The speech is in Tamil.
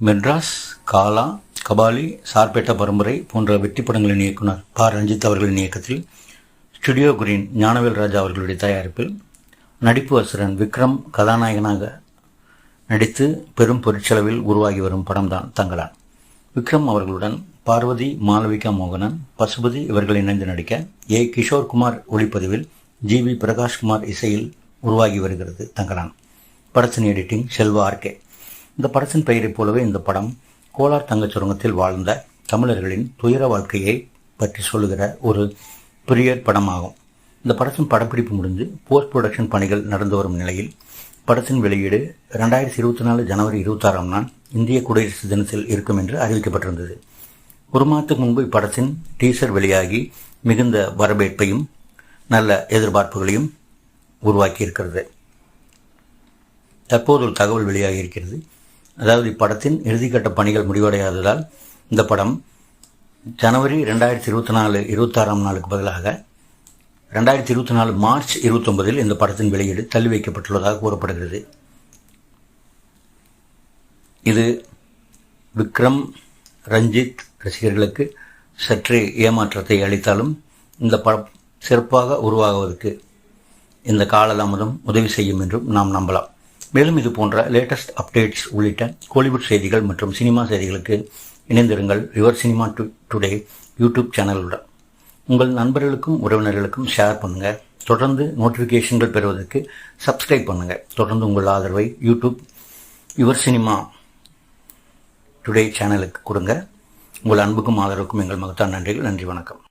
மெட்ராஸ், காலா, கபாலி, சார்பேட்டா பரம்பரை போன்ற வெற்றி படங்களின் இயக்குனர் ப. ரஞ்சித் அவர்களின் இயக்கத்தில் ஸ்டுடியோ கிரீன் ஞானவேல் ராஜா அவர்களுடைய தயாரிப்பில் நடிப்பு அசுரன் விக்ரம் கதாநாயகனாக நடித்து பெரும் பொருட்செலவில் உருவாகி வரும் படம்தான் தங்கலான். விக்ரம் அவர்களுடன் பார்வதி, மாளவிகா மோகனன், பசுபதி இவர்கள் இணைந்து நடிக்க ஏ. கிஷோர்குமார் ஒளிப்பதிவில் ஜி.வி. பிரகாஷ்குமார் இசையில் உருவாகி வருகிறது தங்கலான். படத்தின் எடிட்டிங் செல்வா ஆர்.கே. இந்த படத்தின் பெயரைப் போலவே இந்த படம் கோலார் தங்கச் சுரங்கத்தில் வாழ்ந்த தமிழர்களின் துயர வாழ்க்கையை பற்றி சொல்லுகிற ஒரு பீரியட் படமாகும். இந்த படத்தின் படப்பிடிப்பு முடிந்து போஸ்ட் ப்ரொடக்ஷன் பணிகள் நடந்து வரும் நிலையில் படத்தின் வெளியீடு 2024 ஜனவரி 26ஆம் நாள் இந்திய குடியரசு தினத்தில் இருக்கும் என்று அறிவிக்கப்பட்டிருந்தது. ஒரு மாதத்துக்கு முன்பு இப்படத்தின் டீசர் வெளியாகி மிகுந்த வரவேற்பையும் நல்ல எதிர்பார்ப்புகளையும் உருவாக்கி இருக்கிறது. தற்போது ஒரு தகவல் வெளியாகி இருக்கிறது. அதாவது இப்படத்தின் இறுதிக்கட்ட பணிகள் முடிவடையாததால் இந்த படம் ஜனவரி 2024-26ஆம் நாளுக்கு பதிலாக 2024 மார்ச் 29இல் இந்த படத்தின் வெளியீடு தள்ளி வைக்கப்பட்டுள்ளதாக கூறப்படுகிறது. இது விக்ரம், ரஞ்சித் ரசிகர்களுக்கு சற்றே ஏமாற்றத்தை அளித்தாலும் இந்த படம் சிறப்பாக உருவாகுவதற்கு இந்த காலதாமதம் உதவி செய்யும் என்றும் நாம் நம்பலாம். மேலும் இது போன்ற லேட்டஸ்ட் அப்டேட்ஸ் உள்ளிட்ட கோலிவுட் செய்திகள் மற்றும் சினிமா செய்திகளுக்கு இணைந்திருங்கள் யுவர் சினிமா டுடே யூடியூப் சேனலுடன். உங்கள் நண்பர்களுக்கும் உறவினர்களுக்கும் ஷேர் பண்ணுங்கள். தொடர்ந்து நோட்டிஃபிகேஷன்கள் பெறுவதற்கு சப்ஸ்கிரைப் பண்ணுங்கள். தொடர்ந்து உங்கள் ஆதரவை யூடியூப் யுவர் சினிமா டுடே சேனலுக்கு கொடுங்க. உங்கள் அன்புக்கும் ஆதரவுக்கும் எங்கள் மகத்தான நன்றிகள். நன்றி, வணக்கம்.